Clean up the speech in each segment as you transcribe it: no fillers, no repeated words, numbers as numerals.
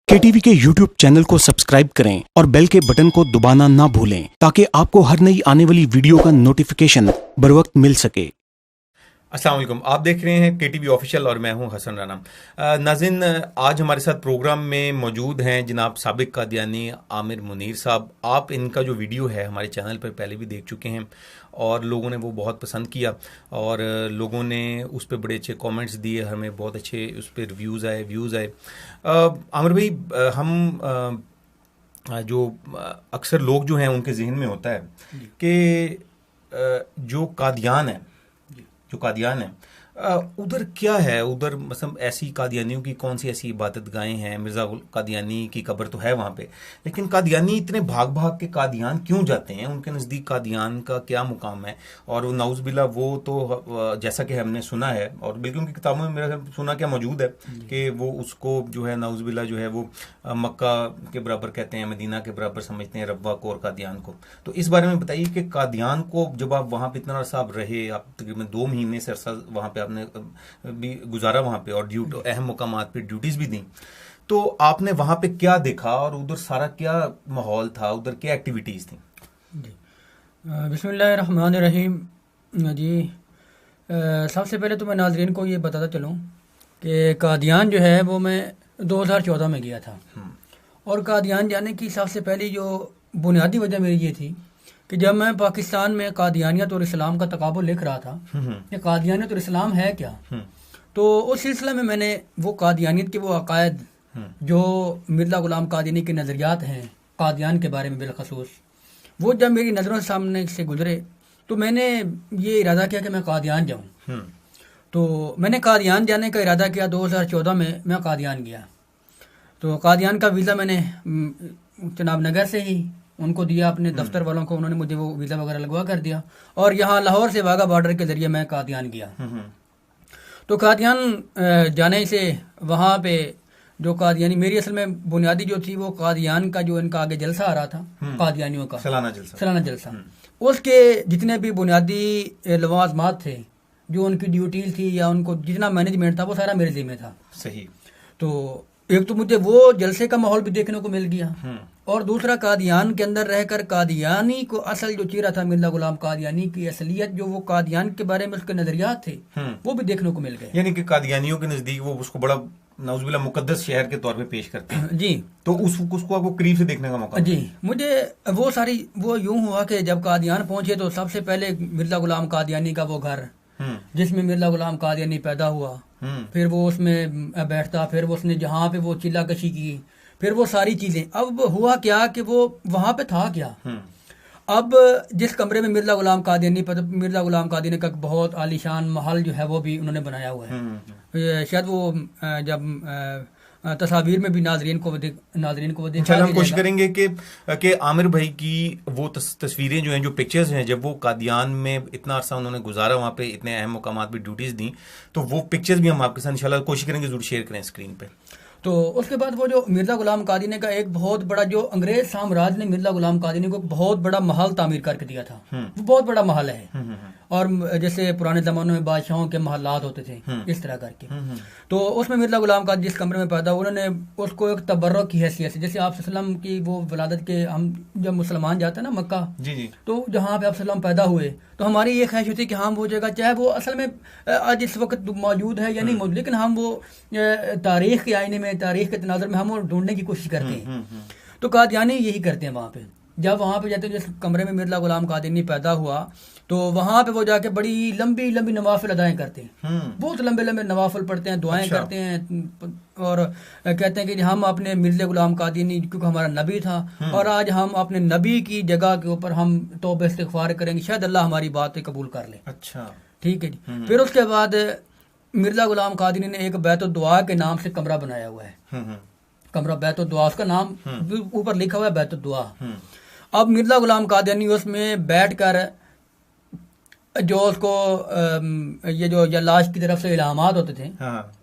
KTV के YouTube channel को subscribe करें और बेल के बटन को दबाना ना भूलें ताकि आपको हर नई आने वाली वीडियो का नोटिफिकेशन बरवक्त मिल सके। अस्सलाम वालेकुम, आप देख रहे हैं केटीवी ऑफिशियल और मैं हूं हसन राना। नाज़रीन, आज हमारे साथ प्रोग्राम में मौजूद हैं जनाब साबिक कादियानी आमिर मुनीर साहब। आप इनका जो वीडियो है हमारे चैनल पर पहले भी देख चुके हैं और लोगों ने वो बहुत पसंद किया और लोगों ने उस पर बड़े अच्छे कमेंट्स दिए, हमें बहुत अच्छे उस पर रिव्यूज़ आए, व्यूज़ आए। आमिर भाई, हम जो अक्सर लोग जो हैं उनके जहन में होता है कि जो कादियान है उधर क्या है, उधर मतलब ऐसी कादियानियों की कौन सी ऐसी इबादत गाहें हैं। मिर्ज़ा कादियानी की कब्र तो है वहाँ पे, लेकिन कादियानी इतने भाग भाग के कादियान क्यों जाते हैं? उनके नज़दीक कादियान का क्या मुकाम है? और वो नाउज़ बिल्ला वो तो जैसा कि हमने सुना है और बल्कि उनकी किताबों में मेरा सुना क्या मौजूद है कि वो उसको जो है नाउज़ बिल्ला जो है वो मक्का के बराबर कहते हैं, मदीना के बराबर समझते हैं रब्वा को और कादियान को। तो इस बारे में बताइए कि कादियान को जब आप वहाँ पर इतना अरसा आप रहे, आप तकरीबन 2 महीने से अरसा वहाँ पे आपने भी गुजारा वहां पे और अहम मुकामात पे ड्यूटीज भी दी, तो आपने वहां पे क्या देखा और उधर सारा क्या माहौल था, उधर क्या एक्टिविटीज थी? जी, बिस्मिल्लाहिर्रहमानिर्रहीम। जी, सबसे पहले तो मैं नाज़रीन को ये बताता चलूँ कि कादियान जो है वो मैं 2014 में गया था और कादियान जाने की सबसे पहली जो बुनियादी वजह मेरी ये थी कि जब मैं पाकिस्तान में कादियानियत और इस्लाम का तकाबुल लिख रहा था कि कादियानियत और इस्लाम है क्या, तो उस सिलसिले में मैंने वो कादियानियत के वो अकायद जो मिर्ज़ा ग़ुलाम कादियानी के नज़रियात हैं कादियान के बारे में बिलखसूस, वो जब मेरी नज़रों के सामने से गुजरे तो मैंने ये इरादा किया कि मैं कादियान जाऊँ। तो मैंने कादियान जाने का इरादा किया। 2014 में मैं कादियान गया। तो कादियान का वीज़ा मैंने जनाब नगर से ही उनको दिया, अपने दफ्तर वालों को, उन्होंने मुझे वो वीज़ा वगैरह लगवा कर दिया और यहाँ लाहौर से वाघा बॉर्डर के ज़रिए मैं कादियान गया। तो कादियान जाने से वहाँ पे जो कादियानी, मेरी असल में बुनियादी जो थी वो कादियान का जो इनका आगे जलसा आ रहा था कादियानियों का सालाना जलसा, उसके जितने भी बुनियादी लवाजमात थे, जो उनकी ड्यूटीज थी या उनको जितना मैनेजमेंट था वो सारा मेरे ज़िम्मे था। सही। तो एक तो मुझे वो जलसे का माहौल भी देखने को मिल गया और दूसरा कादियान के अंदर रहकर कादियानी को असल जो चेहरा था मिर्ज़ा ग़ुलाम कादियानी की असलियत, जो वो कादियान के बारे में उसके नजरियात थे वो भी देखने को मिल गए। यानी कि कादियानियों के नजदीक वो उसको बड़ा नाउज़ुबिल्लाह मुकद्दस शहर के तौर पे पेश करते हैं। जी, तो उसको आपको करीब से देखने का मौका जी, मुझे वो यूं हुआ कि जब कादियान पहुंचे तो सबसे पहले मिर्ज़ा ग़ुलाम कादियानी का वो घर जिसमें मिर्ज़ा ग़ुलाम कादियानी पैदा हुआ, फिर वो उसमें बैठता, फिर वो उसने जहाँ पे वो चिल्ला कशी की, फिर वो सारी चीज़ें। अब हुआ क्या कि वो वहाँ पे था क्या, अब जिस कमरे में मिर्ज़ा ग़ुलाम कादियानी का बहुत आलीशान महल जो है वो भी उन्होंने बनाया हुआ है। शायद वो जब तस्वीर में भी नाजरीन को दिखा हम कोशिश करेंगे कि आमिर भाई की वो तस्वीरें जो हैं, जो पिक्चर्स हैं, जब वो कादियान में इतना अरसा उन्होंने गुजारा, वहाँ पे इतने अहम मुकामात पे ड्यूटीज दी, तो वो पिक्चर्स भी हम आपके साथ इंशाल्लाह कोशिश करेंगे जरूर शेयर करें स्क्रीन पे। तो उसके बाद वो जो मिर्ज़ा ग़ुलाम कादियानी का एक बहुत बड़ा, जो अंग्रेज साम्राज्य ने मिर्ज़ा ग़ुलाम कादियानी को बहुत बड़ा महल तामीर करके दिया था, वो बहुत बड़ा महल है और जैसे पुराने ज़मानों में बादशाहों के महलात होते थे इस तरह करके। तो उसमें मिर्ज़ा ग़ुलाम कादियानी जिस कमरे में पैदा, उन्होंने उसको एक तबर्रुक की हैसियत से, जैसे आप सल्लम की वो वलादत के, हम जब मुसलमान जाते हैं ना मक्का, तो जहाँ पे आप सल्लम पैदा हुए तो हमारी ये ख्वाहिश होती है कि हम वो जगह, चाहे वो असल में आज इस वक्त मौजूद है या नहीं मौजूद, लेकिन हम वो तारीख के आईने में, तारीख के तनाज़ुर में हम वो ढूंढने की कोशिश करते हैं। तो कादियानी यही करते हैं वहाँ पे। जब वहाँ पे जाते हैं, जिस कमरे में मिर्ज़ा ग़ुलाम कादियानी पैदा हुआ, तो वहाँ पे वो जाके बड़ी लंबी लंबी नवाफिल अदाएं करते हैं, बहुत लंबे लंबे नवाफिल पढ़ते हैं, दुआएं करते हैं और कहते हैं कि हम अपने मिर्ज़ा ग़ुलाम कादियानी, क्योंकि हमारा नबी था और आज हम अपने नबी की जगह के ऊपर हम तौबा इस्तिग़फ़ार करेंगे, शायद अल्लाह हमारी बात कबूल कर ले। अच्छा, ठीक है जी। फिर उसके बाद मिर्ज़ा ग़ुलाम कादियानी ने एक बैतुद्दुआ के नाम से कमरा बनाया हुआ है, कमरा बैतुद्दुआ, उसका नाम ऊपर लिखा हुआ है बैतुद्दुआ। अब मिर्ज़ा ग़ुलाम कादियानी उसमें बैठ कर जो उसको ये जो जल्लाश की तरफ से इल्हामात होते थे,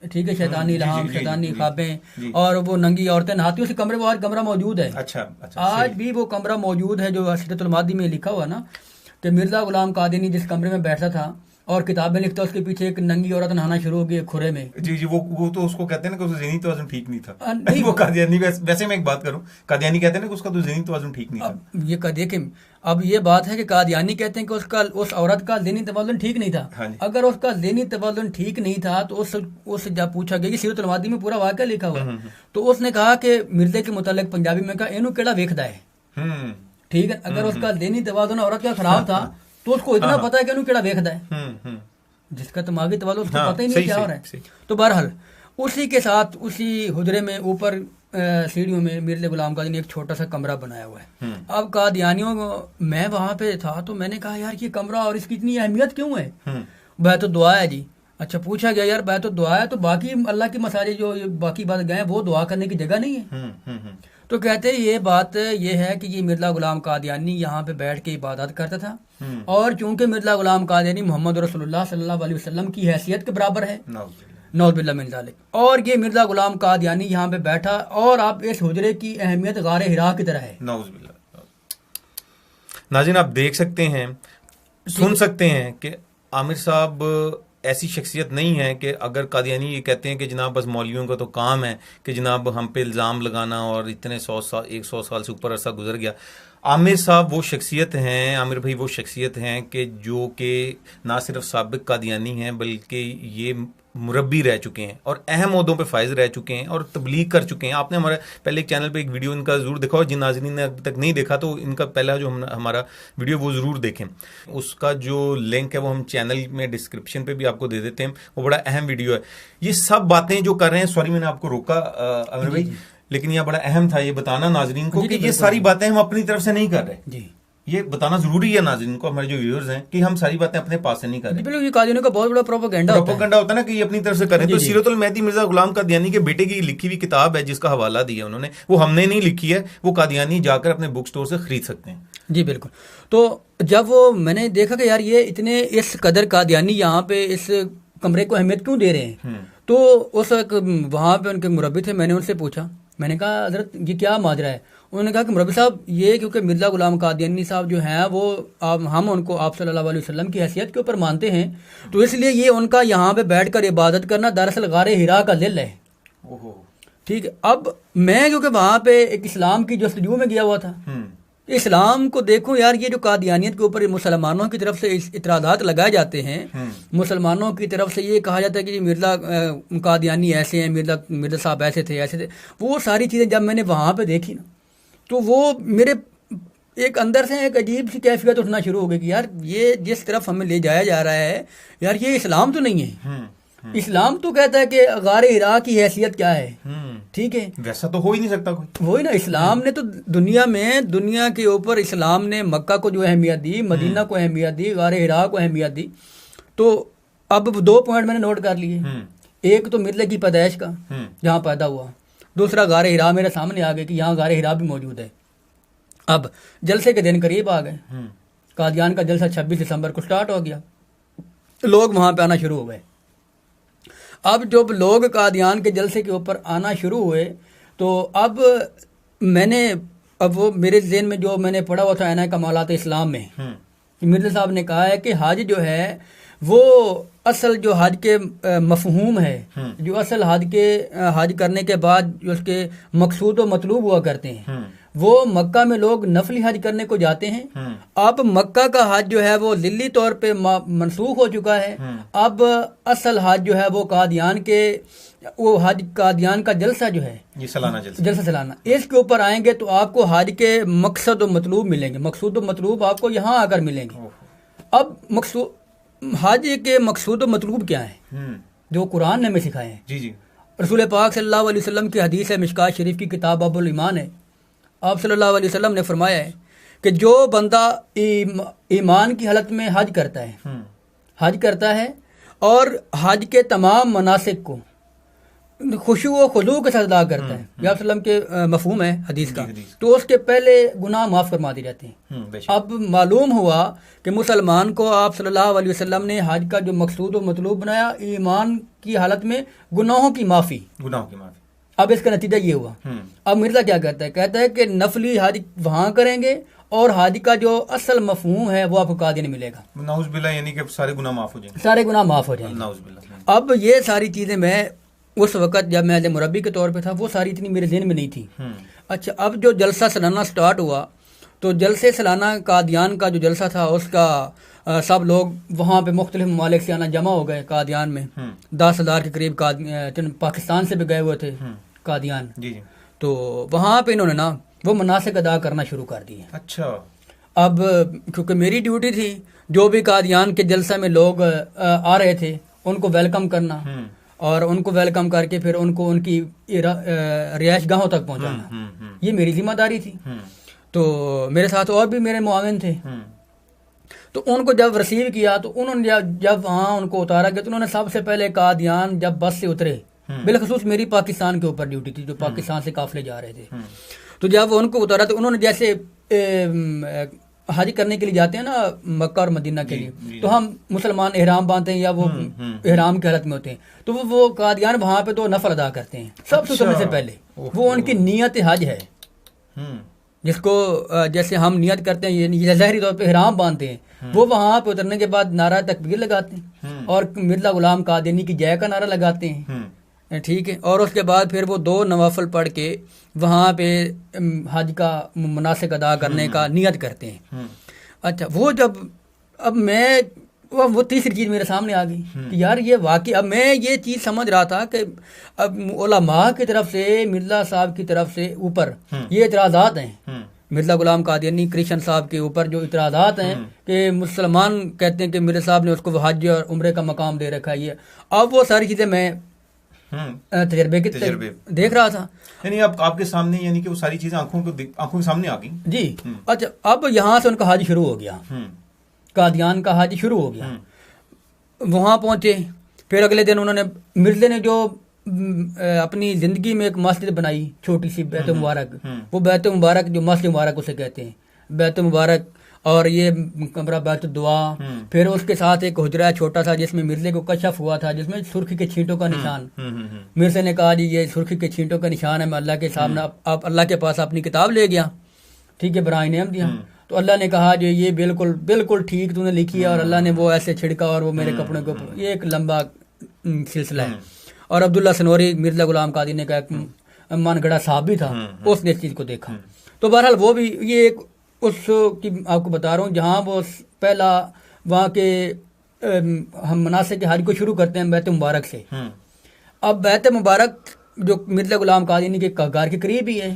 ठीक है, शैतानी इल्हाम, शैतानी ख्वाबें और वो नंगी औरतें नहाती, उसी कमरे में आज कमरा मौजूद है। अच्छा, आज भी वो कमरा मौजूद है जो सीरतुल मादी में लिखा हुआ ना कि मिर्ज़ा ग़ुलाम कादियानी जिस कमरे में बैठता था और किताबें लिखता, उसके पीछे एक नंगी औरत नहाना शुरू हो गई खुरे में। जी जी, वो तो उसको कहते हैं ना कि उसका ज़हनी तवाज़ुन ठीक नहीं था। नहीं, वो कादियानी, वैसे मैं एक बात करूं, कादियानी कहते हैं ना कि उसका तो ज़हनी तवाज़ुन ठीक नहीं था। अब ये देखें, अब ये बात है कि कादियानी कहते हैं कि उस औरत का ज़हनी तवाज़ुन ठीक नहीं था। हाँ जी। अगर उसका ज़हनी तवाज़ुन ठीक नहीं था तो उस जब पूछा गया कि सीरत अल-मादी में पूरा वाक़या लिखा हुआ है, तो उसने कहा कि मिर्जे के मुतालिक पंजाबी में कहा इनू केड़ा वेखदा है। ठीक है, अगर उसका ज़हनी तवाज़ुन औरत का खराब था तो उसको इतना पता है कि इनू केड़ा वेखदा है, जिसका दिमागी तवाज़ुन उसको पता ही नहीं क्या हो रहा है। तो बहरहाल उसी के साथ उसी हुजरे में ऊपर सीढ़ियों में मिर्ज़ा गुलाम कादियानी ने एक छोटा सा कमरा बनाया हुआ है। अब कादियानियों को, मैं वहां पे था तो मैंने कहा यार ये कमरा और इसकी इतनी अहमियत क्यों है? बैत दुआ है जी। अच्छा, पूछा गया यार बैत दुआ है तो बाकी अल्लाह की मसाजिद जो बाकी बात गए वो दुआ करने की जगह नहीं है। तो कहते ये बात ये है कि ये मिर्ज़ा गुलाम कादियानी यहाँ पे बैठ के इबादत करता था, और चूंकि मिर्ज़ा गुलाम कादियानी मोहम्मद रसूलुल्लाह सल्लल्लाहु अलैहि वसल्लम की हैसियत के बराबर है, नौज़ुबिल्लाह मिन ज़ालिक, और ये मिर्ज़ा गुलाम कादियानी यहाँ पे बैठा, और आप इस हुजरे की अहमियत गारे हिरा की तरह है। नौज़ुबिल्लाह। नाज़रीन, आप देख सकते हैं, सुन सकते हैं कि आमिर साहब ऐसी शख्सियत नहीं है कि अगर कादियानी ये कहते हैं कि जनाब बस मौलवियों का तो काम है कि जनाब हम पे इल्ज़ाम लगाना और इतने 100 साल से ऊपर अरसा गुजर गया। आमिर साहब वो शख्सियत हैं, आमिर भाई वो शख्सियत हैं कि जो कि ना सिर्फ साबिक कादियानी हैं बल्कि ये मुरब्बी रह चुके हैं और अहम ओहदों पे फायज रह चुके हैं और तबलीग कर चुके हैं। आपने हमारे पहले एक चैनल पे एक वीडियो इनका ज़रूर देखा, और जिन नाज़रीन ने अभी तक नहीं देखा तो इनका पहला जो हमारा वीडियो वो ज़रूर देखें। उसका जो लिंक है वो हम चैनल में डिस्क्रिप्शन पे भी आपको दे देते हैं। वो बड़ा अहम वीडियो है। ये सब बातें जो कर रहे हैं, सॉरी मैंने आपको रोका आमिर भाई, लेकिन यह बड़ा अहम था ये बताना नाज़रीन को कि ये सारी बातें हम अपनी तरफ से नहीं कर रहे जी। ये बताना जरूरी है नाज़रीन को, हमारे जो व्यूअर्स हैं, कि हम सारी बातें अपने पास से नहीं कर रहे। ये कादियानियों का बहुत बड़ा प्रोपेगेंडा होता है ना कि ये अपनी तरफ से करें। तो सीरत अल-महदी मिर्जा गुलाम कादियानी के बेटे की लिखी हुई किताब है जिसका हवाला दिया उन्होंने, वो हमने नहीं लिखी है, वो कादियानी जाकर अपने बुक स्टोर से खरीद सकते हैं। जी बिल्कुल। तो जब वो मैंने देखा कि यार ये इतने इस कदर कादियानी यहाँ पे इस कमरे को अहमियत क्यों दे रहे हैं, तो उस वहाँ पे उनके मुरब्बी थे, मैंने उनसे पूछा, मैंने कहा हज़रत ये क्या माजरा है? उन्होंने कहा कि मुरब्बी साहब ये क्योंकि मिर्ज़ा गुलाम कादियानी साहब जो हैं वो हम उनको आप सल्लल्लाहु अलैहि वसल्लम की हैसियत के ऊपर मानते हैं, तो इसलिए ये उनका यहाँ पे बैठकर इबादत करना दरअसल गारे हिरा का दिल है। ठीक है। अब मैं क्योंकि वहाँ पे एक इस्लाम की जस्तजू में गया हुआ था, इस्लाम को देखो यार, ये जो कादियानियत के ऊपर मुसलमानों की तरफ से इतराज़ात लगाए जाते हैं, मुसलमानों की तरफ से ये कहा जाता है कि मिर्ज़ा कादियानी ऐसे हैं, मिर्ज़ा साहब ऐसे थे, वो सारी चीज़ें जब मैंने वहाँ पे देखी ना, तो वो मेरे एक अंदर से एक अजीब सी कैफियत उठना शुरू हो गई कि यार ये जिस तरफ हमें ले जाया जा रहा है, यार ये इस्लाम तो नहीं है। इस्लाम तो कहता है कि गारे हिरा की हैसियत क्या है, ठीक है, वैसा तो हो ही नहीं सकता कोई। वही ना, इस्लाम ने तो दुनिया के ऊपर इस्लाम ने मक्का को जो अहमियत दी, मदीना को अहमियत दी, गारे हिरा को अहमियत दी। तो अब 2 पॉइंट मैंने नोट कर लिए, एक तो मिर्ज़ा की पैदाइश का जहाँ पैदा हुआ, दूसरा गारे हिरा मेरे सामने आ गए कि यहाँ गारे हिरा भी मौजूद है। अब जलसे के दिन करीब आ गए, कादियान का जलसा 26 दिसंबर को स्टार्ट हो गया, लोग वहाँ पे आना शुरू हो गए। अब जब लोग कादियान के जलसे के ऊपर आना शुरू हुए तो अब वो मेरे ज़हन में जो मैंने पढ़ा हुआ था ऐन कमालात इस्लाम में, मिर्ज़ा साहब ने कहा है कि हज जो है वो असल जो हज के मफहूम है, जो असल हज करने के बाद जो उसके मकसूद व मतलूब हुआ करते हैं, वो मक्का में लोग नफली हज करने को जाते हैं। अब मक्का का हज जो है वो ज़िल्ली तौर पे मनसूख हो चुका है। अब असल हज जो है वो कादियान का जलसा जो है, ये जलसा सालाना, इसके ऊपर आएंगे तो आपको हज के मकसद व मतलूब मिलेंगे, मकसूद व मतलूब आपको यहाँ आकर मिलेंगे। अब हज के मकसूद व मतलूब क्या है जो कुरान ने हमें सिखाए हैं। जी जी। रसूल पाक सल्लल्लाहु अलैहि वसल्लम की हदीस है, मिशकात शरीफ की किताब अबुल ईमान है। आप सल्लल्लाहु अलैहि वसल्लम ने फरमाया है कि जो बंदा ईमान की हालत में हज करता है और हज के तमाम मनासिक को खुशू व खुदू के साथ अदा करता है, या वसल्लम के मफहूम है हदीस का, तो उसके पहले गुनाह माफ़ फरमा दी जाते हैं। अब मालूम हुआ कि मुसलमान को आप सल्लल्लाहु अलैहि वसल्लम ने हज का जो मकसूद व मतलूब बनाया, ईमान की हालत में गुनाहों की माफ़ी। अब इसका नतीजा ये हुआ। अब मिर्ज़ा क्या कहता है कि नफली हज वहाँ करेंगे और हाजी का जो असल मफहूम है वो आपको कादियानी मिलेगा। नाउज़ुबिल्लाह, यानी कि सारे गुनाह माफ हो जाएंगे। सारे गुनाह माफ हो जाएंगे। नाउज़ुबिल्लाह। अब ये सारी चीज़ें मैं उस वक़्त जब मैं एज ए मुरब्बी के तौर पे था, वो सारी इतनी मेरे ज़हन में नहीं थी। अच्छा, अब जो जलसा सालाना स्टार्ट हुआ, तो जलसे सालाना कादियान का जो जलसा था उसका सब लोग वहाँ पे मुख्तलिफ ममालिक से आना जमा हो गए कादियान में। 10,000 के करीब पाकिस्तान से भी गए हुए थे कादियान। जी। तो वहाँ पे इन्होंने ना वो मनासिक अदा करना शुरू कर दिए। अच्छा। अब क्योंकि मेरी ड्यूटी थी जो भी कादियान के जलसा में लोग आ रहे थे उनको वेलकम करना, और उनको वेलकम करके फिर उनको उनकी रिहाइश गाहों तक पहुँचाना, ये मेरी जिम्मेदारी थी। तो मेरे साथ और भी मेरे मुआविन थे। तो उनको जब रिसीव किया तो उन्होंने जब वहाँ उनको उतारा गया तो उन्होंने सबसे पहले कादियान जब बस से उतरे, बिलखसूस मेरी पाकिस्तान के ऊपर ड्यूटी थी, जो पाकिस्तान से काफिले जा रहे थे, तो जब उनको उतारा तो उन्होंने जैसे हाजी करने के लिए जाते हैं ना मक्का और मदीना के लिए, तो हम मुसलमान एहराम बांधते हैं या वो एहराम की हालत में होते हैं, तो वो कादियान वहाँ पे तो नफल अदा करते हैं सबसे उतरने से पहले। वो उनकी नियत हज है, जिसको जैसे हम नियत करते हैं ये ज़ाहिरी तौर पे एहराम बांधते हैं, वो वहाँ पे उतरने के बाद नारा तकबीर लगाते हैं और मिर्ज़ा गुलाम कादियानी की जय का नारा लगाते हैं, ठीक है। और उसके बाद फिर वो 2 नवाफिल पढ़ के वहाँ पे हज का मुनासिक अदा करने का नियत करते हैं। अच्छा, वो जब अब मैं वो तीसरी चीज़ मेरे सामने आ गई कि यार ये वाकई, अब मैं ये चीज़ समझ रहा था कि अब उलमा की तरफ से, मिर्ज़ा साहब की तरफ से ऊपर ये इतराज़ात हैं, मिर्ज़ा गुलाम कादियानी कृष्ण साहब के ऊपर जो इतराज़ात हैं कि मुसलमान कहते हैं कि मिर्ज़ा साहब ने उसको हज और उम्रे का मकाम दे रखा है। ये अब वो सारी चीज़ें मैं तजर्बे देख रहा था, यानी आपके सामने, यानी कि वो सारी चीज़ें आंखों के सामने आ गई जी। अच्छा, अब यहाँ से उनका हज शुरू हो गया, कादियान का हज शुरू हो गया। वहाँ पहुँचे, फिर अगले दिन उन्होंने मिर्ज़े ने जो अपनी ज़िंदगी में एक मस्जिद बनाई छोटी सी, बैत मुबारक, वो बैत मुबारक जो मस्जिद मुबारक उसे कहते हैं, बैत मुबारक, और ये कमरा बैत दुआ, फिर उसके साथ एक हुजरा छोटा सा जिसमें मिर्ज़े को कशफ हुआ था, जिसमें सुर्खी के छींटों का निशान। मिर्ज़े ने कहा जी ये सुर्खी के छींटों का निशान है, मैं अल्लाह के सामने आप अल्लाह के पास अपनी किताब ले गया, ठीक है, बराए नेम दिया, तो अल्लाह ने कहा जो ये बिल्कुल बिल्कुल ठीक तूने लिखी है, और अल्लाह ने वो ऐसे छिड़का और वो मेरे कपड़ों के ऊपर, ये एक लंबा सिलसिला है। और अब्दुल्ला सनोरी मिर्ज़ा गुलाम कादियानी का एक मनगढ़ा साहब भी था, उसने इस चीज़ को देखा। तो बहरहाल वो भी, ये एक उस की आपको बता रहा हूँ जहाँ वो पहला वहाँ के हम मनासिक हज को शुरू करते हैं बैत मुबारक से। अब बैत मुबारक जो मिर्ज़ा गुलाम कादियानी के गार के करीब ही है,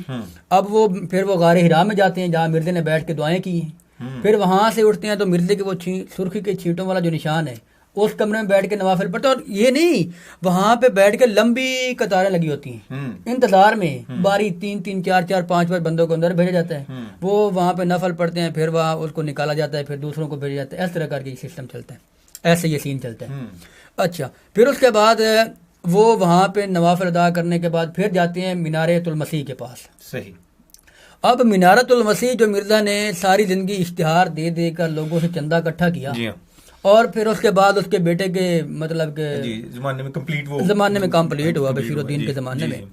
अब वो फिर वो गार हिरा में जाते हैं जहाँ मिर्ज़े ने बैठ के दुआएं की हैं, फिर वहाँ से उठते हैं तो मिर्ज़े के वो सुर्खी के छींटों वाला जो निशान है उस कमरे में बैठ के नवाफिल पढ़ते। और ये नहीं, वहाँ पे बैठ के लंबी कतारें लगी होती हैं इंतजार में, बारी 3-3 4-4 5 बंदों को अंदर भेजा जाता है, वो वहाँ पे नफल पढ़ते हैं, फिर वहाँ उसको निकाला जाता है, फिर दूसरों को भेजा जाता है, इस तरह करके सिस्टम चलता है, ऐसे ये सीन चलता है। अच्छा, फिर उसके बाद वो वहाँ पे नवाफिल अदा करने के बाद फिर जाते हैं मीनारतुल मसीह के पास। सही। अब मीनारतुल मसीह जो मिर्ज़ा ने सारी ज़िंदगी इश्तिहार दे देकर लोगों से चंदा इकट्ठा किया, और फिर उसके बाद उसके बेटे के मतलब के ज़माने में कंप्लीट हुआ, बशीरुद्दीन के ज़माने में,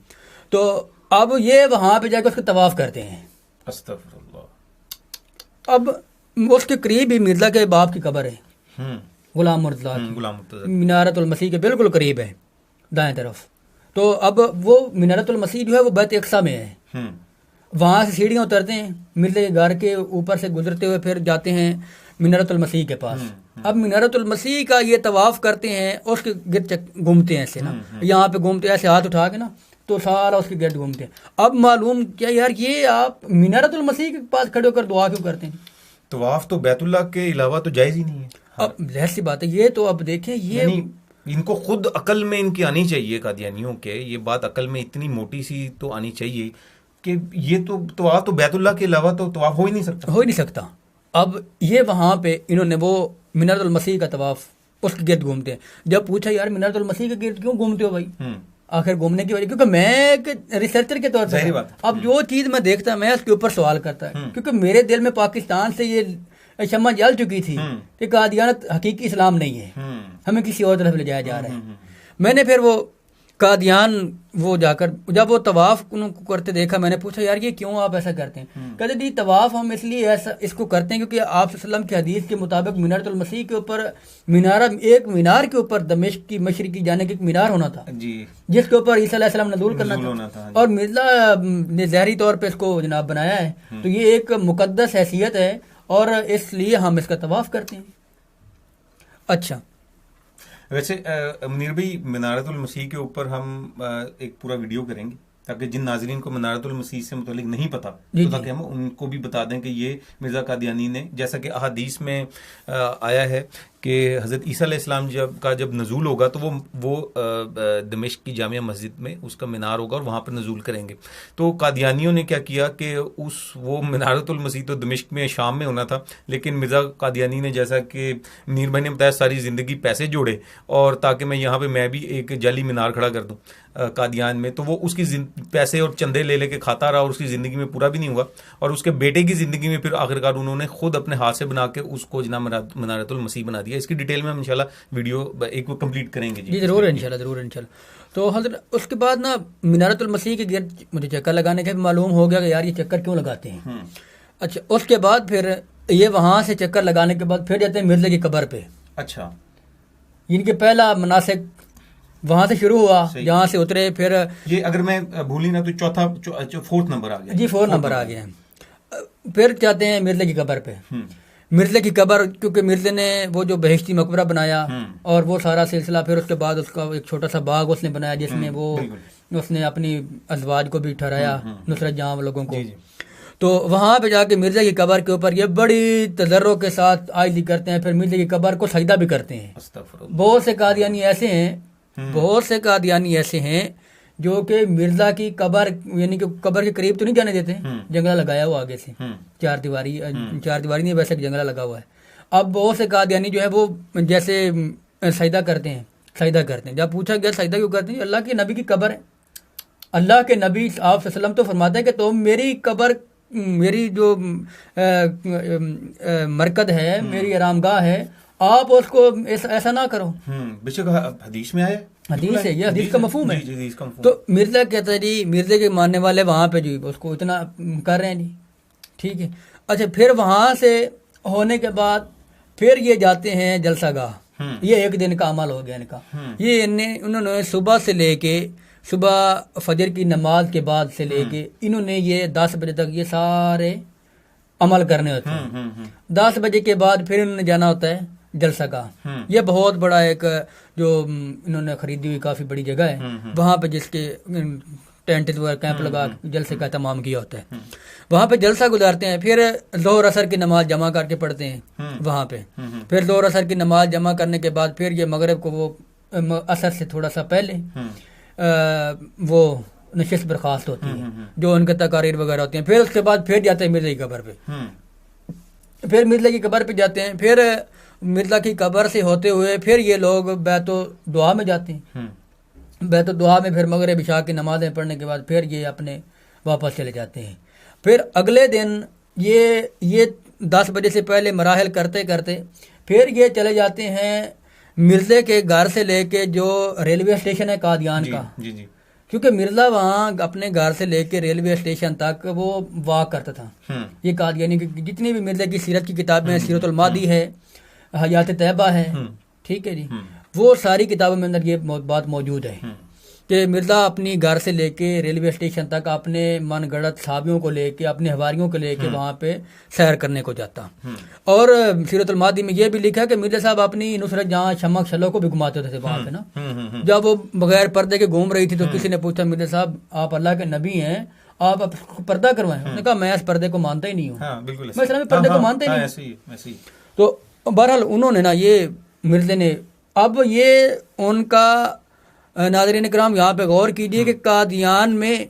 तो अब ये वहाँ पे जाकर उसके तवाफ़ करते हैं। अस्तग़फिरुल्लाह। अब उसके करीब ही मिर्ज़ा के बाप की कब्र है, गुलाम मुर्तज़ा, मीनारतुल मसीह के बिल्कुल करीब है दाएं तरफ। तो अब वो मीनारतुल मसीह जो है वो बैत अक़सा में है, वहाँ से सीढ़ियाँ उतरते हैं, मिर्ज़े के घर के ऊपर से गुजरते हुए फिर जाते हैं मीनारतुल मसीह के पास। अब मीनारतुल मसीह का ये तवाफ़ करते हैं, उसके गिर्द घूमते हैं ऐसे ना, यहाँ पे घूमते हैं ऐसे हाथ उठा के ना, तो सारा उसके गिर्द घूमते हैं। अब मालूम क्या यार, ये आप मीनारतुल मसीह के पास खड़े होकर दुआ क्यों करते हैं? तवाफ़ तो बैतुल्लाह के अलावा तो जायज़ ही नहीं है। अब ज़ाहिर सी बात है, ये तो अब देखें, ये इनको खुद अकल में इनकी आनी चाहिए, कादियानियों के, ये बात अकल में इतनी मोटी सी तो आनी चाहिए कि ये तो तवाफ़ तो बैतुल्लाह के अलावा तो तवाफ़ हो ही नहीं सकता। अब ये वहाँ पे इन्होंने वो मीनारतुल मसीह का तवाफ़ उसके गिर्द घूमते हैं। जब पूछा यार मीनारतुल मसीह के गिर्द क्यों घूमते हो भाई, आखिर घूमने की वजह, क्योंकि मैं एक रिसर्चर के तौर पर अब जो चीज़ मैं देखता मैं उसके ऊपर सवाल करता है, क्योंकि मेरे दिल में पाकिस्तान से ये शम्मा जल चुकी थी कि कादियानत हकीकी इस्लाम नहीं है, हमें किसी और तरफ ले जाया जा रहा है। मैंने फिर वो कादियान वो जाकर जब वो तवाफ उनको करते देखा, मैंने पूछा यार ये क्यों आप ऐसा करते हैं? कहते जी तवाफ हम इसलिए ऐसा इसको करते हैं क्योंकि आप सल्लम की हदीस के मुताबिक मीनारतुल मसीह के ऊपर एक मीनार के ऊपर दमिश्क की मशरिकी जाने की एक मीनार होना था जी, जिसके ऊपर ईसा अलैहिस्सलाम नज़ूल करना था। और मिर्जा ने ज़हरी तौर पे इसको जनाब बनाया है। तो ये एक मुकद्दस हैसियत है और इसलिए हम इसका तवाफ करते हैं। अच्छा, वैसे मुनीर भाई, मिनारतुल मसीह के ऊपर हम एक पूरा वीडियो करेंगे ताकि जिन नाजरीन को मिनारतुल मसीह से मुतालिक नहीं पता तो ताकि हम उनको भी बता दें कि ये मिर्ज़ा कादियानी ने, जैसा कि अहादीस में आया है कि हज़रत ईसा अलैहिस्सलाम जब नज़ूल होगा तो वो दमिश्क की जामिया मस्जिद में उसका मीनार होगा और वहाँ पर नज़ूल करेंगे। तो कादियानियों ने क्या किया कि वो मिनारतुल मसीह तो दमिश्क में शाम में होना था, लेकिन मिर्ज़ा कादियानी ने, जैसा कि मुनीर भाई ने बताया, सारी ज़िंदगी पैसे जोड़े और ताकि मैं भी एक जाली मीनार खड़ा कर दूँ कादियान में। तो वो उसकी पैसे और चंदे ले लेके खाता रहा और उसकी ज़िंदगी में पूरा भी नहीं हुआ। और उसके बेटे की ज़िंदगी में फिर आखिरकार उन्होंने खुद अपने हाथ से बना के उसको मिनारतुल मसीह बना दिया। इसकी डिटेल में हम इंशाल्लाह वीडियो एक कंप्लीट करेंगे जी ज़रूर इंशाल्लाह। तो हज़रत उसके बाद ना मिनारतुल मसीह के गिर्द मुझे चक्कर लगाने के मालूम हो गया कि यार ये चक्कर क्यों लगाते हैं। अच्छा, उसके बाद फिर ये वहाँ से चक्कर लगाने के बाद फिर जाते हैं मिर्ज़ा की कब्र पे। अच्छा, इनके पहला मनासिक वहां से शुरू हुआ, जहाँ से उतरे। फिर ये अगर मैं भूली ना तो फोर्थ नंबर आ गया जी, 4 नंबर आ गया। फिर जाते हैं मिर्ज़ा की कब्र पे। मिर्ज़ा की कब्र, क्योंकि मिर्ज़ा ने वो जो बहिश्ती मकबरा बनाया और वो सारा सिलसिला, फिर उसके बाद उसका एक छोटा सा बाग उसने बनाया जिसमें वो उसने अपनी अज़वाज को भी ठहराया, नुसरत जहाँ लोगों को। तो वहाँ पे जाके मिर्ज़ा की कब्र के ऊपर ये बड़ी तजर्रो के साथ आइज़ी करते हैं। फिर मिर्ज़ा की कब्र को सजदा भी करते हैं। बहुत से कादियानी ऐसे हैं जो कि मिर्ज़ा की कब्र यानी कि कब्र के करीब तो नहीं जाने देते, जंगला लगाया हुआ आगे से, चार दीवारी नहीं, वैसे जंगला लगा हुआ है। अब बहुत से कादियानी जो है वो जैसे सजदा करते हैं। जब पूछा गया सजदा क्यों करते हैं, अल्लाह के नबी की कब्र है। अल्लाह के नबी आप सल्लम तो फरमाते हैं कि तुम मेरी कब्र, मेरी जो मरकद है, मेरी आरामगाह है, आप उसको ऐसा ना करो। बेशक हदीस में आया, हदीस है, ये हदीस का मफहूम है। तो मिर्ज़ा कहता है जी, मिर्ज़े के मानने वाले वहाँ पे जी उसको इतना कर रहे हैं जी, ठीक है। अच्छा, फिर वहाँ से होने के बाद फिर ये जाते हैं जलसागाह। ये एक दिन का अमल हो गया इनका। ये उन्होंने सुबह फजर की नमाज के बाद से लेके इन्होंने ये 10 बजे तक ये सारे अमल करने होते हैं। 10 बजे के बाद फिर इन्होंने जाना होता है जलसागाह। ये बहुत बड़ा एक जो इन्होंने खरीदी हुई काफ़ी बड़ी जगह है, वहाँ पे जिसके टेंट वगैरह कैंप लगा जलसे का तमाम किया होता है। वहाँ पे जलसा गुजारते हैं। फिर ज़ोहर असर की नमाज जमा करके पढ़ते हैं वहाँ पे। फिर ज़ोहर असर की नमाज जमा करने के बाद फिर ये मगरिब को वो असर से थोड़ा सा पहले वो नशिस्त बर्खास्त होती है, जो उनके तकारीर वगैरह होती हैं। फिर उसके बाद फिर जाते हैं मिर्ज़ा की कब्र पे। फिर मिर्ज़ा की कब्र पे जाते हैं। फिर मिर्ज़ा की कब्र से होते हुए फिर ये लोग बैतो दुआ में जाते हैं। बैतो दुआ में फिर मगरिब इशा की नमाज़ें पढ़ने के बाद फिर ये अपने वापस चले जाते हैं। फिर अगले दिन ये 10 बजे से पहले मराहल करते करते फिर ये चले जाते हैं मिर्ज़े के घर से लेके जो रेलवे स्टेशन है कादियान का। क्योंकि मिर्ज़ा वहाँ अपने घर से लेके रेलवे स्टेशन तक वो वॉक करता था। ये कादियानी की जितनी भी मिर्ज़ा की सीरत की किताबें हैं, सीरतुल मादी है, हयात तैयबा है, ठीक है जी, वो सारी किताबों में अंदर ये बात मौजूद है कि मिर्ज़ा अपनी घर से लेके रेलवे स्टेशन तक अपने मन गढ़त साहबियों को लेके, अपने हवारियों को लेके वहाँ पे सैर करने को जाता। और सीरतुल मादी में ये भी लिखा है कि मिर्ज़ा साहब अपनी नुसरत जहाँ शमक शलो को भी घुमाते थे वहाँ पे ना। जब वो बगैर पर्दे के घूम रही थी तो किसी ने पूछा, मिर्ज़ा साहब आप अल्लाह के नबी हैं, आप पर्दा करवाएं। उसने कहा मैं इस पर्दे को मानता ही नहीं हूँ, मैं इस्लामी पर्दे को मानता ही नहीं। तो बहरहाल उन्होंने ना ये मिर्ज़े ने, अब ये उनका नाज़रीन इकराम यहाँ पे गौर कीजिए कि कादियान में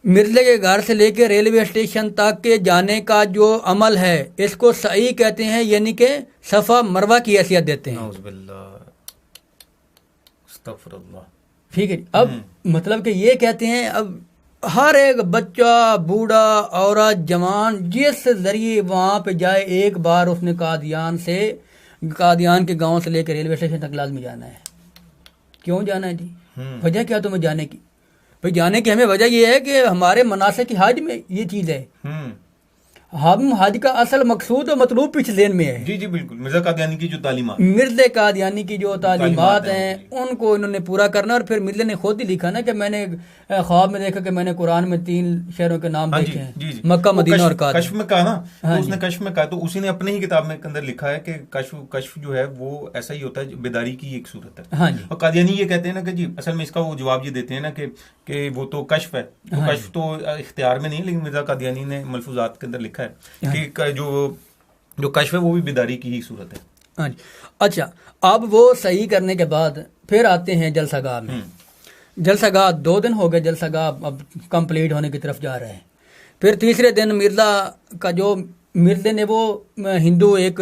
मिर्ज़े के घर से लेकर रेलवे स्टेशन तक के जाने का जो अमल है इसको सही कहते हैं, यानी कि सफ़ा मरवा की हैसियत देते हैं। ठीक है। अब मतलब कि ये कहते हैं अब हर एक बच्चा, बूढ़ा, औरत, जवान जिस जरिए वहाँ पे जाए एक बार उसने कादियान के गांव से लेकर रेलवे स्टेशन तक लाजमी जाना है। क्यों जाना है जी? वजह क्या तुम्हें जाने की? भाई जाने की हमें वजह ये है कि हमारे मनासिक हज में ये चीज़ है। हम हज का असल मकसूद और मतलूब पीछे ज़हन में है। जी जी बिल्कुल, मिर्जा कादियानी की जो तालीमात, मिर्ज़ा कादियानी की जो तालीमात हैं, हैं उनको इन्होंने पूरा करना। और फिर मिर्ज़ा ने खुद ही लिखा ना कि मैंने ख्वाब में देखा कि मैंने कुरान में 3 शहरों के नाम हाँ देखे जी, हैं, जी, जी। मक्का, वो मदीना और कश्फ कादिर। कश्फ में कहा ना, हाँ तो उसने जी। कश्फ में कहा, तो उसी ने अपने ही किताब में के अंदर लिखा है कि कश्फ जो है वो ऐसा ही होता है, बेदारी की एक सूरत है। हाँ जी। और कादियानी ये कहते हैं ना कि जी असल में इसका वो जवाब ये देते हैं ना कि वो तो कश्फ है, तो हाँ कश्फ तो इख्तियार में नहीं, लेकिन मिर्जा कादियानी ने मलफूजात के अंदर लिखा है कि जो कश्फ है वो भी बेदारी की ही सूरत है। हाँ जी। अच्छा, अब वो सही करने के बाद फिर आते हैं जलसागाह में। जलसागाह 2 दिन हो गए, जलसागाह अब कंप्लीट होने की तरफ जा रहे हैं। फिर तीसरे दिन मिर्ज़ा का जो मिर्ज़े ने वो हिंदू एक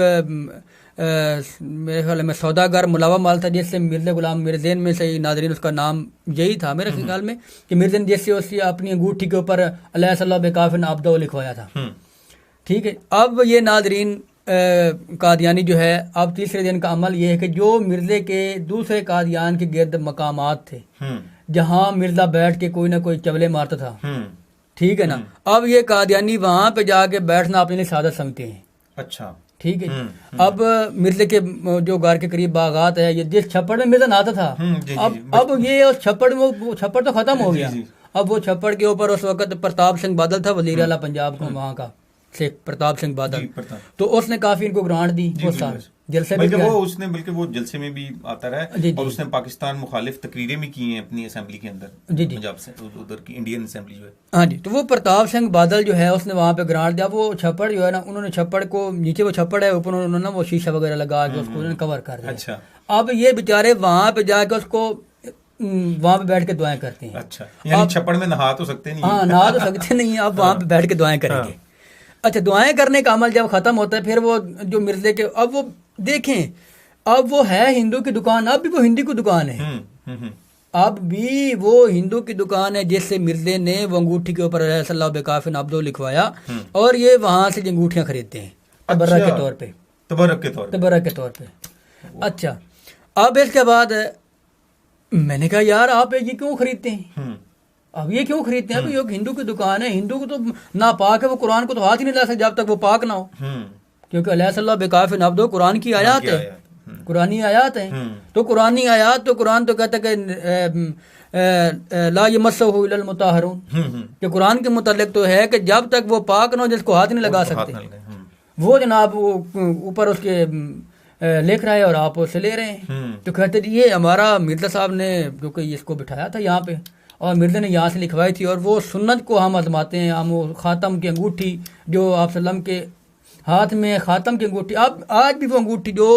मेरे ख्याल में सौदागर मुलावा माल था, जिससे मिर्ज़ा गुलाम, मेरे ज़हन में से नाज़रीन उसका नाम यही था मेरे ख्याल में, कि मिर्ज़े ने जैसे उसकी अपनी अंगूठी के ऊपर अल्लाह सल्लल्लाहु बेकाफ़िन अब्दो लिखवाया था। ठीक है। अब ये नाज़रीन कादियानी जो है, अब तीसरे दिन का अमल ये है कि जो मिर्ज़े के दूसरे कादियान के गिर्द मकामात थे जहाँ मिर्ज़ा बैठ के कोई ना कोई चवले मारता था, ठीक है ना, अब ये कादियानी वहाँ पे जाके बैठना अपने लिए सादत समझते हैं। अच्छा, ठीक है। अब मिर्ज़े के जो घर के करीब बागात है, ये जिस छप्पड़ में मिर्ज़ा नहाता था, अब ये उस छप्पड़ में, वो छप्पड़ तो खत्म हो गया। अब वो छप्पड़ के ऊपर उस वक्त प्रताप सिंह बादल था, वज़ीर आला पंजाब को, वहाँ का शेख प्रताप सिंह बादल, तो उसने काफी इनको ग्रांट दी उस साल जलसे में। बल्कि वो जलसे में भी आता रहा है, और उसने पाकिस्तान मुखालिफ तकरीरें भी की हैं अपनी असेंबली के अंदर, जी पंजाब से उधर की इंडियन असेंबली जो है। हाँ जी। तो वो प्रताप सिंह बादल जो है उसने वहाँ पे ग्रांट दिया। वो छप्पड़ जो है ना, उन्होंने छप्पड़ को, नीचे वो छप्पड़ है, ऊपर उन्होंने वो शीशा वगैरह लगा के उसको उन्होंने कवर कर दिया। अच्छा। अब ये बेचारे वहाँ पे जाके उसको वहाँ पे बैठ के दुआएं करते हैं। अच्छा, यानी छप्पड़ में नहा तो सकते नहीं। हाँ, नहा तो सकते नहीं, अब वहाँ पे बैठ के दुआएं करेंगे। अच्छा, दुआएं करने का अमल जब खत्म होता है, फिर वो जो मिर्ज़े के, अब वो देखें, अब वो है हिंदू की दुकान, अब भी वो हिंदू की दुकान है, अब भी वो हिंदू की दुकान है, जिससे मिर्ज़े ने वो अंगूठी के ऊपर सल्लल्लाहु बेकाफ़िन अब्दो लिखवाया, और ये वहां से अंगूठियां खरीदते हैं तबर्रक के तौर पे, तबर्रक के तौर पे। अच्छा, अब इसके बाद मैंने कहा यार आप ये क्यों खरीदते हैं? अब ये क्यों खरीदते हैं? अभी एक हिंदू की दुकान है, हिंदू को तो नापाक है, वो कुरान को तो हाथ ही नहीं ला सकते जब तक वो पाक ना हो, क्योंकि अल्लाह सल्लल्लाहु बेकाफ़िन अब्दो कुरान की आयत है, कुरानी आयत है। तो कुरानी आयत, तो कुरान तो कहता है कि ला यमस्सुहु इल्लल मुताहरून, कि कुरान के मुतालिक तो है कि जब तक वो पाक ना हो जिसको हाथ नहीं लगा सकते, वो जनाब वो ऊपर उसके लिख रहा है और आप उससे ले रहे हैं। तो कहते ये हमारा मिर्ज़ा साहब ने क्योंकि इसको बिठाया था यहाँ पे, और मिर्ज़ा ने यहाँ से लिखवाई थी, और वो सुन्नत को हम आजमाते हैं। हम वो ख़ातम की अंगूठी जो आप सल्लम के हाथ में, ख़ातम की अंगूठी, अब आज भी वो अंगूठी जो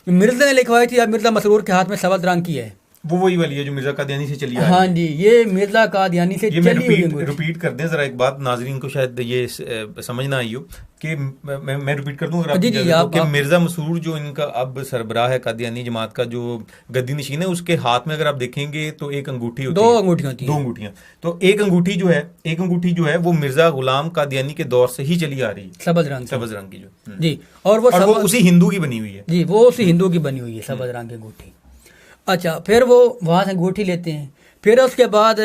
मिर्ज़ा ने लिखवाई थी, अब मिर्ज़ा मसरूर के हाथ में सफ़ेद रंग की है, वो वही वाली है जो मिर्ज़ा कादियानी से चली आ रही हाँ है। जी, ये मिर्ज़ा कादियानी से चली हुई। रिपीट कर दें जरा एक बात, नाजरीन को शायद ये समझ ना आई हो कि मैं रिपीट कर दूं अगर आप, कि मिर्ज़ा मसरूर जो इनका अब सरबराह है कादियानी जमात का, जो गद्दी नशीन है, उसके हाथ में अगर आप देखेंगे तो एक अंगूठी होती है, 2 अंगूठियां होती हैं, 2 अंगूठियां। तो एक अंगूठी जो है वो मिर्ज़ा गुलाम कादियानी के दौर से ही चली आ रही है, सब्ज़ रंग की जो जी, और वो उसी हिंदू की बनी हुई है जी, वो उसी हिंदू की बनी हुई है सब्ज़ रंग की अंगूठी। अच्छा, फिर वो वहाँ से अंगूठी लेते हैं। फिर उसके बाद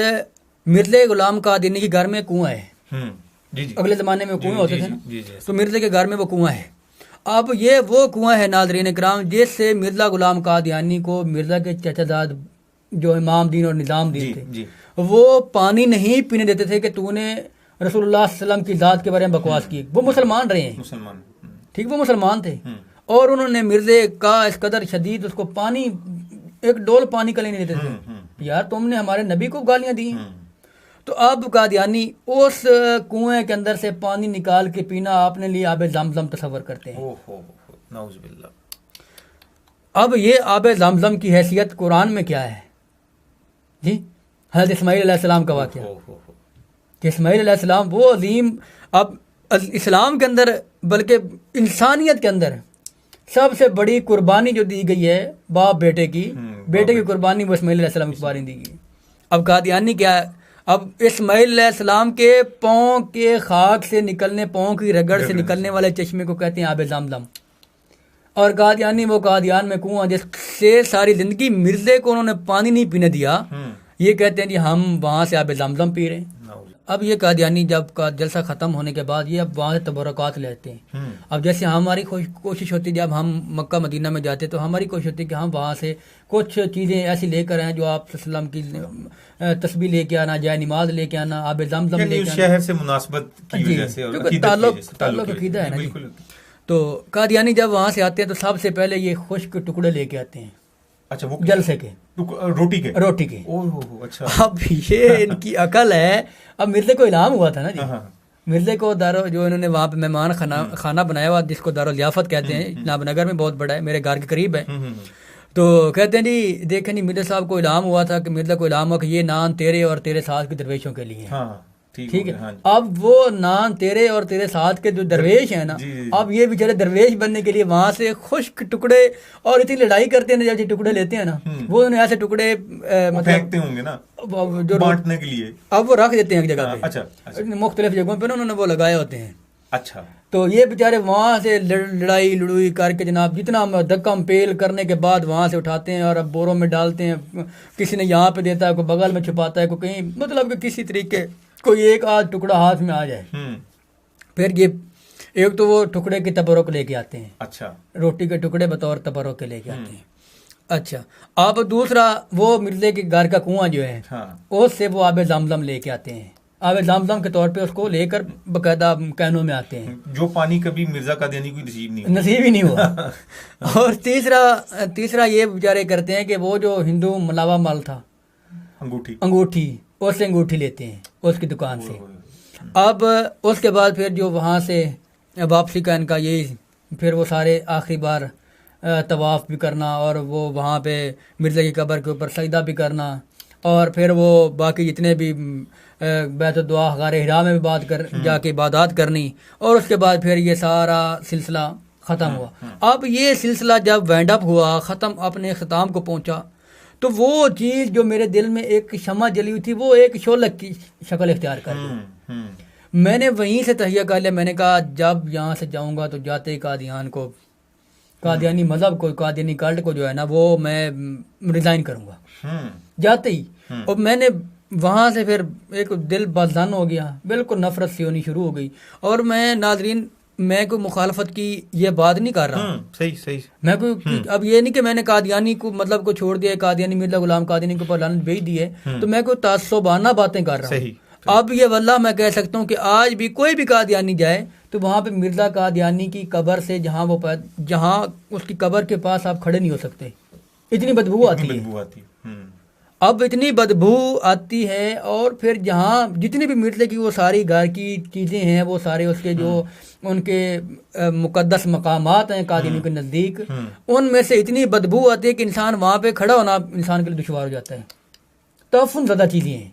मिर्ज़ा गुलाम कादियानी के घर में कुआं है, जी जी, अगले ज़माने में कुएं होते थे ना, जी जी, तो मिर्ज़ा के घर में वो कुआं है। अब ये वो कुआं है नाज़रीन इकराम, जिससे मिर्ज़ा गुलाम कादियानी को मिर्ज़ा के चचाजाद जो इमाम दीन और निज़ाम दीन थे, वो पानी नहीं पीने देते थे कि तूने रसूलुल्लाह सल्लल्लाहु अलैहि वसल्लम की ज़ात के बारे में बकवास की। वो मुसलमान रहे हैं, ठीक, वो मुसलमान थे, और उन्होंने मिर्ज़े का इस कदर शदीद उसको पानी, एक डोल पानी का नहीं देते थे। यार तुमने हमारे नबी को गालियां दी। तो अब कादियानी उस कुएं के अंदर से पानी निकाल के पीना आपने लिए आबे ज़मज़म तस्वर करते हैं। अब ये आबे ज़मज़म की हैसियत कुरान में क्या है जी? हज़रत इस्माईल अलैहिस्सलाम का वाक़या, कि इस्माईल अलैहिस्सलाम वो अजीम, अब इस्लाम के अंदर बल्कि इंसानियत के अंदर सबसे बड़ी कुर्बानी जो दी गई है बाप बेटे की, बेटे की कुर्बानी वो इस्माईल अलैहिस्सलाम की कुर्बानी दी गई। अब कादियानी क्या है, अब इस्माईल अलैहिस्सलाम के पाँव के खाक से निकलने, पाँव की रगड़ से निकलने वाले चश्मे को कहते हैं आबे ज़मज़म। और कादियानी वो कादियान में कुआं जिससे सारी जिंदगी मिर्जे को उन्होंने पानी नहीं पीने दिया, ये कहते हैं जी हम वहाँ से आब ज़मज़म पी रहे हैं। अब ये कादियानी जब का जलसा ख़त्म होने के बाद ये अब वहाँ से तबरक़ात लेते हैं। अब जैसे हमारी कोशिश होती है जब हम मक्का मदीना में जाते तो हमारी कोशिश होती है कि हम वहाँ से कुछ चीज़ें ऐसी लेकर आएँ जो आप सल्लम की तस्बीह लेके आना, जाए नमाज लेके आना, आब ज़मज़म लेके आना, शहर से मुनासबत की वजह से और ताल्लुक़ अक़ीदा है ना जी। तो कादियानी जब वहाँ से आते हैं तो सबसे पहले ये खुश्क टुकड़े लेके आते हैं। अच्छा, वो जलसे के रोटी के ओह अच्छा। अब ये इनकी अकल है। अब मिर्जे को इल्हाम हुआ था ना जी, मिर्जे को दारो जो इन्होंने वहाँ पे मेहमान खाना बनाया हुआ जिसको दारो लियाफत कहते हैं, नाबनगर में बहुत बड़ा है, मेरे घर के करीब है। तो कहते हैं जी देखें जी मिर्जा साहब को इल्हाम हुआ था कि मिर्जा को इल्हाम हुआ कि ये नान तेरे और तेरे साथ के दरवेशों के लिए है। ठीक है, अब वो नान तेरे और तेरे साथ के जो दरवेश है ना, अब ये बेचारे दरवेश बनने के लिए वहां से खुश्क टुकड़े और इतनी लड़ाई करते हैं, जब टुकड़े लेते हैं ना वो उन्हें ऐसे टुकड़े मतलब फेंकते होंगे ना जो बांटने के लिए, अब वो रख देते हैं एक जगह पे। अच्छा। मुख्तलिफ जगहों पे उन्होंने वो लगाए होते हैं। अच्छा, तो ये बेचारे वहां से लड़ाई लड़ुई करके जनाब जितना धक्कम पेल करने के बाद वहां से उठाते हैं और अब बोरों में डालते हैं। किसी ने यहाँ पे देता है, कोई बगल में छुपाता है, कोई कहीं, मतलब कि किसी तरीके कोई एक आध टुकड़ा हाथ में आ जाए। फिर ये एक तो वो टुकड़े की तबरुक लेके आते हैं। अच्छा, रोटी के टुकड़े बतौर तबरुक के लेके आते हैं। अच्छा, अब दूसरा वो मिर्जे के घर का कुआं जो है उससे वो आबे ज़मज़म लेके आते हैं। आबे ज़मज़म के तौर पे उसको लेकर बकायदा कैनों में आते हैं, जो पानी कभी मिर्जा कादियानी को नसीब ही नहीं हुआ। और तीसरा ये बेचारे करते हैं कि वो जो हिंदू मलावा माल था, अंगूठी उससे अंगूठी लेते हैं उसकी दुकान से। अब उसके बाद फिर जो वहाँ से वापसी का इनका यही, फिर वो सारे आखिरी बार तवाफ़ भी करना और वो वहाँ पे मिर्ज़ा की कब्र के ऊपर सजदा भी करना और फिर वो बाकी जितने भी बैतुद्दुआ गारे हिरा में भी जाके इबादत करनी और उसके बाद फिर ये सारा सिलसिला ख़त्म हुआ। अब ये सिलसिला जब वाइंड अप हुआ, ख़त्म अपने ख़िताम को पहुँचा, तो वो चीज़ जो मेरे दिल में एक शमा जली हुई थी वो एक शोलक की शक्ल इख्तियार कर ली। मैंने वहीं से तहिया कर लिया। मैंने कहा जब यहाँ से जाऊँगा तो जाते ही कादियानी मज़हब को, कादियानी कल्ट को जो है ना वो मैं रिज़ाइन करूँगा जाते ही। और मैंने वहाँ से फिर एक दिल बज़न हो गया, बिल्कुल नफ़रत सी होनी शुरू हो गई। और मैं नाज़रीन मैं कोई मुखालफत की ये बात नहीं कर रहा। सही मैं कोई अब ये नहीं कि मैंने कादियानी को मतलब को छोड़ दिया, कादियानी मिर्जा गुलाम कादियानी के ऊपर लानत भेज दी है, तो मैं कोई तासुबाना बातें कर रहा हूँ। अब ये वल्लाह मैं कह सकता हूँ कि आज भी कोई भी कादियानी जाए तो वहाँ पे मिर्जा कादियानी की कब्र से जहाँ उसकी कब्र के पास आप खड़े नहीं हो सकते, इतनी बदबू आती है। अब इतनी बदबू आती है। और फिर जहाँ जितने भी मिर्जे की वो सारी घर की चीज़ें हैं, वो सारे उसके जो उनके मुकद्दस मकामात हैं कादियानी के नज़दीक, उनमें से इतनी बदबू आती है कि इंसान वहाँ पे खड़ा होना इंसान के लिए दुश्वार हो जाता है। तफन ज़्यादा चीज़ें हैं,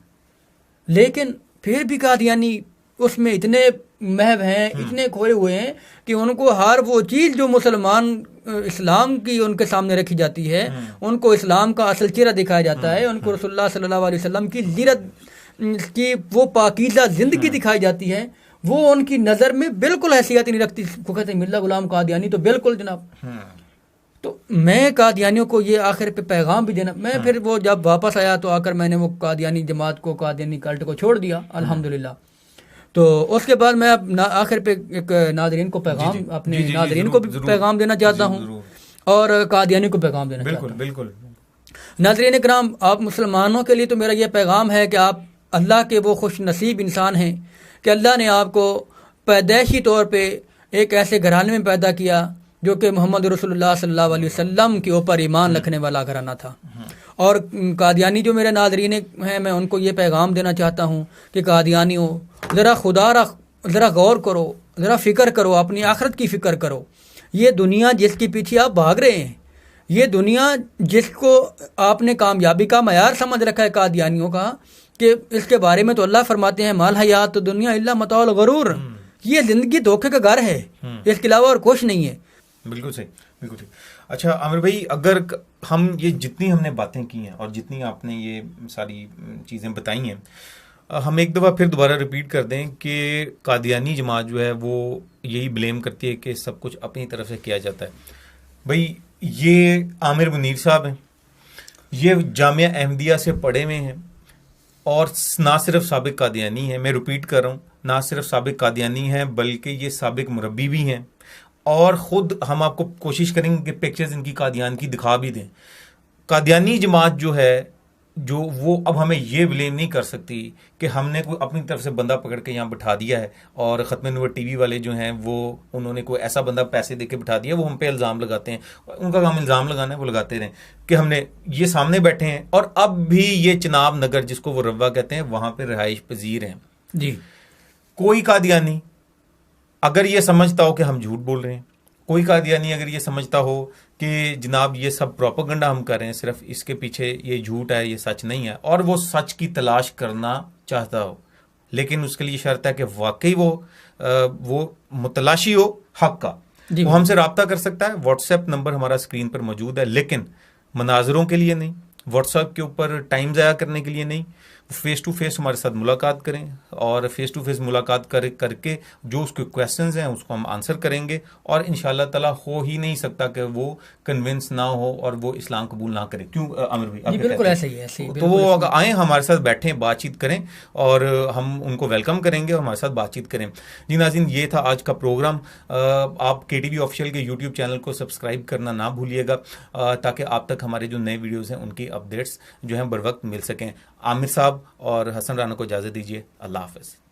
लेकिन फिर भी कादियानी उसमें इतने महव हैं, इतने खोए हुए हैं कि उनको हर वो चीज़ जो मुसलमान इस्लाम की उनके सामने रखी जाती है, उनको इस्लाम का असल चेहरा दिखाया जाता है, उनको रसूलुल्लाह सल्लल्लाहु अलैहि वसल्लम की जीरत की वो पाकीज़ा ज़िंदगी दिखाई जाती है, वो उनकी नज़र में बिल्कुल हैसियत नहीं रखती। वो कहते हैं मिर्जा गुलाम कादियानी तो बिल्कुल जनाब। तो मैं कादियानियों को ये आखिर पे पैगाम भी देना, मैं फिर वो जब वापस आया तो आकर मैंने वो कादियानी जमात को, कादियानी कल्ट को छोड़ दिया अल्हम्दुलिल्लाह। तो उसके बाद मैं अब आखिर पे एक नाज़रीन को पैगाम, अपने नाज़रीन को भी पैगाम देना चाहता हूँ और कादियानी को पैगाम देना चाहता हूँ। बिल्कुल नाज़रीन इकराम, आप मुसलमानों के लिए तो मेरा ये पैगाम है कि आप अल्लाह के वो खुश नसीब इंसान हैं कि अल्लाह ने आपको पैदाइशी तौर पे एक ऐसे घराने में पैदा किया जो कि मोहम्मद रसूलुल्लाह सल्लल्लाहु अलैहि वसल्लम के ऊपर ईमान रखने वाला घराना था। और कादियानी जो मेरे नाज़रीन हैं, मैं उनको ये पैगाम देना चाहता हूँ कि कादियानियों ज़रा गौर करो, ज़रा फ़िक्र करो, अपनी आखिरत की फ़िक्र करो। ये दुनिया जिसके पीछे आप भाग रहे हैं, ये दुनिया जिसको आपने कामयाबी का मयार समझ रखा है कादियानियों का, कि इसके बारे में तो अल्लाह फरमाते हैं माल हयात तो दुनिया इल्ला मताउल गरूर, ये ज़िंदगी धोखे का घर है, इसके अलावा और कुछ नहीं है। बिल्कुल सही, बिल्कुल सही। अच्छा आमिर भाई, अगर हम ये जितनी हमने बातें की हैं और जितनी आपने ये सारी चीज़ें बताई हैं, हम एक दफ़ा फिर दोबारा रिपीट कर दें कि कादियानी जमात जो है वो यही ब्लेम करती है कि सब कुछ अपनी तरफ से किया जाता है। भाई ये आमिर मुनीर साहब हैं, ये जामिया अहमदिया से पढ़े हुए हैं और ना सिर्फ साबिक कादियानी है, मैं रिपीट कर रहा हूँ, ना सिर्फ साबिक कादियानी है बल्कि ये साबिक मुरब्बी भी हैं। और ख़ुद हम आपको कोशिश करेंगे कि पिक्चर्स इनकी कादियान की दिखा भी दें। कादियानी जमात जो है, जो वो अब हमें ये ब्लेम नहीं कर सकती कि हमने कोई अपनी तरफ से बंदा पकड़ के यहाँ बिठा दिया है और ख़त्म नूर टीवी वाले जो हैं वो उन्होंने कोई ऐसा बंदा पैसे दे के बिठा दिया, वो हम पे इल्ज़ाम लगाते हैं। उनका काम इल्ज़ाम लगाना है, वो लगाते रहें कि हमने ये सामने बैठे हैं और अब भी ये चिनाब नगर जिसको वो रवा कहते हैं वहाँ पर रिहाइश पजीर हैं जी। कोई कादियानी अगर ये समझता हो कि हम झूठ बोल रहे हैं, कोई कादियानी अगर ये समझता हो कि जनाब ये सब प्रोपेगेंडा हम कर रहे हैं, सिर्फ इसके पीछे ये झूठ है, ये सच नहीं है, और वो सच की तलाश करना चाहता हो, लेकिन उसके लिए शर्त है कि वाकई वो मुतलाशी हो हक का, वो हमसे रब्ता कर सकता है। व्हाट्सएप नंबर हमारा स्क्रीन पर मौजूद है, लेकिन मनाजरों के लिए नहीं, व्हाट्सएप के ऊपर टाइम ज़ाया करने के लिए नहीं। फेस टू फेस हमारे साथ मुलाकात करें और फेस टू फेस मुलाकात करके जो उसके क्वेश्चंस हैं उसको हम आंसर करेंगे, और इंशाल्लाह ताला हो ही नहीं सकता कि वो कन्विंस ना हो और वो इस्लाम कबूल ना करे। क्यों आमिर भाई? बिल्कुल ऐसे ही है। तो वो अगर आए हमारे साथ बैठें, बातचीत करें और हम उनको वेलकम करेंगे और हमारे साथ बातचीत करें। जी नाज़रीन, ये था आज का प्रोग्राम। आप KTV ऑफिशियल के यूट्यूब चैनल को सब्सक्राइब करना ना भूलिएगा ताकि आप तक हमारे जो नए वीडियोज़ हैं उनकी अपडेट्स जो हैं बर वक्त मिल सकें। आमिर साहब और हसन राना को इजाज़त दीजिए। अल्लाह हाफ़िज़।